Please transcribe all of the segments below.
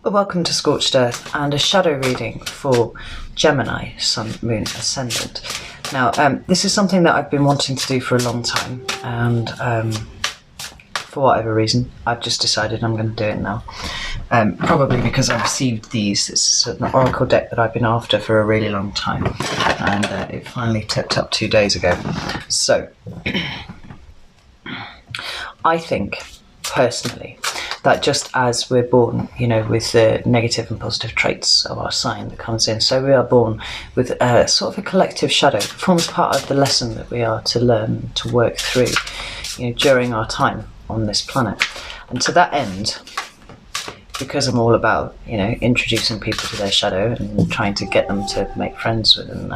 Welcome to Scorched Earth and a shadow reading for Gemini, Sun, Moon, Ascendant. Now, this is something that I've been wanting to do for a long time, and for whatever reason, I've just decided I'm going to do it now. Probably because I received these. It's an oracle deck that I've been after for a really long time, and it finally tipped up 2 days ago. So, I think, personally, that just as we're born, with the negative and positive traits of our sign that comes in, so we are born with sort of a collective shadow. It forms part of the lesson that we are to learn, to work through, during our time on this planet. And to that end, because I'm all about, introducing people to their shadow and trying to get them to make friends with them,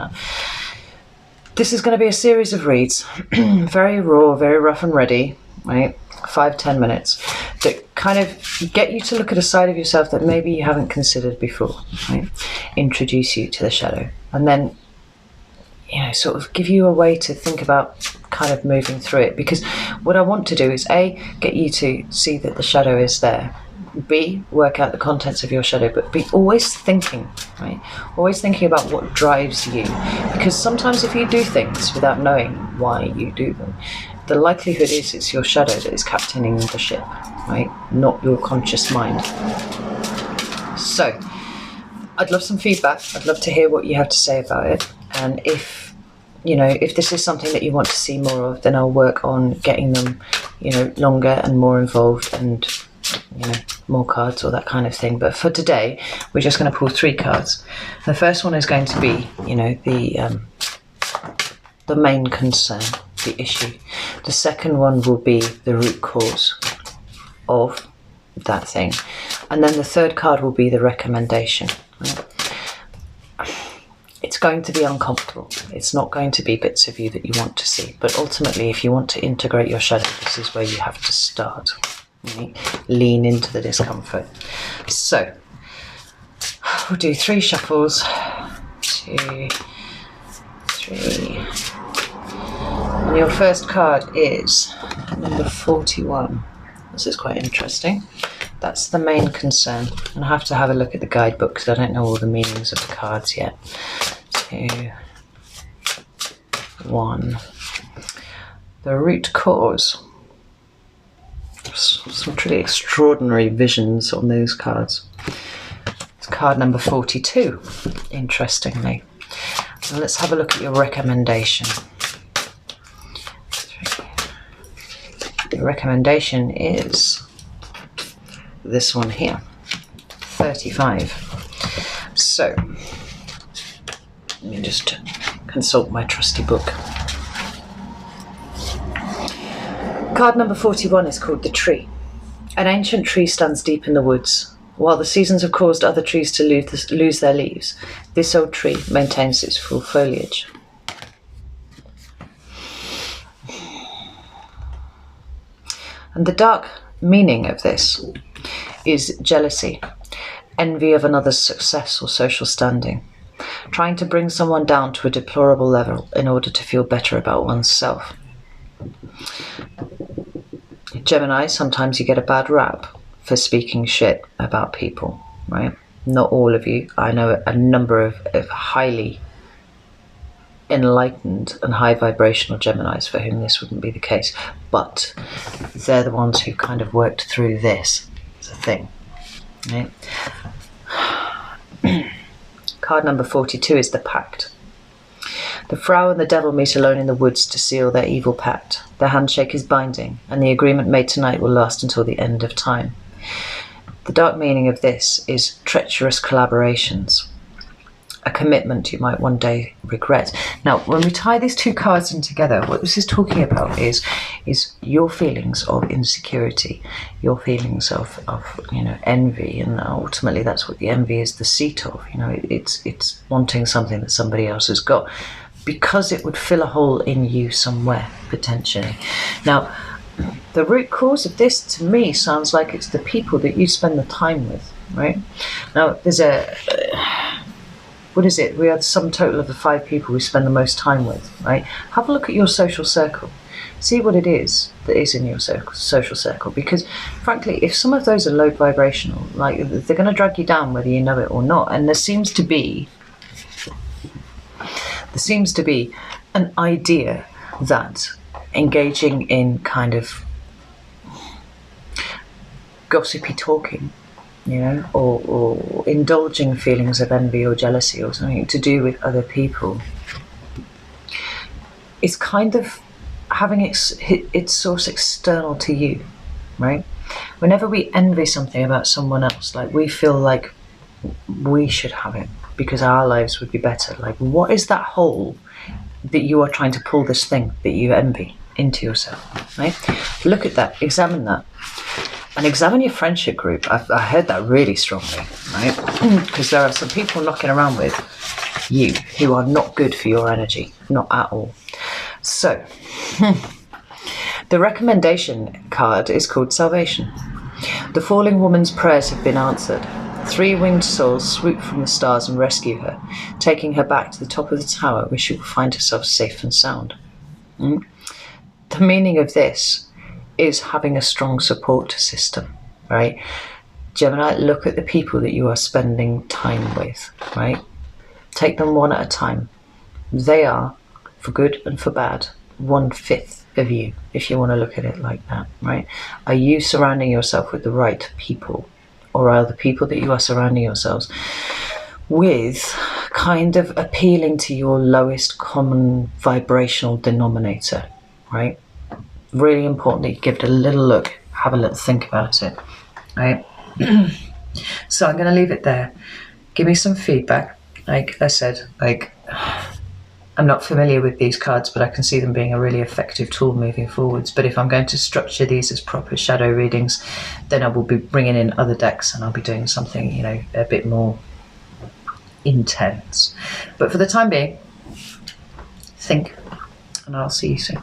this is going to be a series of reads, very raw, very rough and ready, right? 5-10 minutes that kind of get you to look at a side of yourself that maybe you haven't considered before, right? Introduce you to the shadow, and then sort of give you a way to think about kind of moving through it, because what I want to do is A, get you to see that the shadow is there, B, work out the contents of your shadow, but be always thinking, right? Always thinking about what drives you, because sometimes if you do things without knowing why you do them, the likelihood is it's your shadow that is captaining the ship, right? Not your conscious mind. So, I'd love some feedback. I'd love to hear what you have to say about it. And if this is something that you want to see more of, then I'll work on getting them, longer and more involved and, more cards or that kind of thing. But for today, we're just going to pull 3 cards. The first one is going to be, the main concern, the issue. The second one will be the root cause of that thing. And then the third card will be the recommendation. Right? It's going to be uncomfortable. It's not going to be bits of you that you want to see. But ultimately, if you want to integrate your shadow, this is where you have to start. Right? Lean into the discomfort. So, we'll do 3 shuffles. 2, 3. And your first card is number 41. This is quite interesting. That's the main concern. And I have to have a look at the guidebook because I don't know all the meanings of the cards yet. 2, 1. The root cause. Some truly extraordinary visions on those cards. It's card number 42, interestingly. And let's have a look at your recommendation. The recommendation is this one here, 35. So, let me just consult my trusty book. Card number 41 is called the tree. An ancient tree stands deep in the woods. While the seasons have caused other trees to lose their leaves, this old tree maintains its full foliage. And the dark meaning of this is jealousy, envy of another's success or social standing, trying to bring someone down to a deplorable level in order to feel better about oneself. Gemini, sometimes you get a bad rap for speaking shit about people, right? Not all of you. I know a number of highly enlightened and high vibrational Geminis for whom this wouldn't be the case, but they're the ones who kind of worked through this as a thing, right? Card number 42 is the pact. The Frau and the devil meet alone in the woods to seal their evil pact. Their handshake is binding, and the agreement made tonight will last until the end of time. The dark meaning of this is treacherous collaborations, a commitment you might one day regret. Now, when we tie these 2 cards in together, what this is talking about is your feelings of insecurity, your feelings of envy, and ultimately that's what the envy is the seat of. It's wanting something that somebody else has got, because it would fill a hole in you somewhere, potentially. Now, the root cause of this, to me, sounds like it's the people that you spend the time with, right? Now, there's what is it? We are the sum total of the 5 people we spend the most time with, right? Have a look at your social circle. See what it is. that is in your social circle, because frankly, if some of those are low vibrational, like, they're going to drag you down whether you know it or not. And there seems to be an idea that engaging in kind of gossipy talking, you know, or indulging feelings of envy or jealousy or something to do with other people, is kind of having its source external to you, right? Whenever we envy something about someone else, like, we feel like we should have it because our lives would be better. Like, what is that hole that you are trying to pull this thing that you envy into yourself, right? Look at that, examine that, and examine your friendship group. I heard that really strongly, right? Because there are some people knocking around with you who are not good for your energy, not at all. So, the recommendation card is called Salvation. The falling woman's prayers have been answered. 3 winged souls swoop from the stars and rescue her, taking her back to the top of the tower where she will find herself safe and sound. The meaning of this is having a strong support system, right? Gemini, look at the people that you are spending time with, right? Take them one at a time. They are, for good and for bad, 1/5 of you, if you want to look at it like that, right? Are you surrounding yourself with the right people? Or are the people that you are surrounding yourselves with kind of appealing to your lowest common vibrational denominator, right? Really important that you give it a little look, have a little think about it, right? So I'm going to leave it there. Give me some feedback. Like I said, like, I'm not familiar with these cards, but I can see them being a really effective tool moving forwards. But if I'm going to structure these as proper shadow readings, then I will be bringing in other decks and I'll be doing something, you know, a bit more intense. But for the time being, think, and I'll see you soon.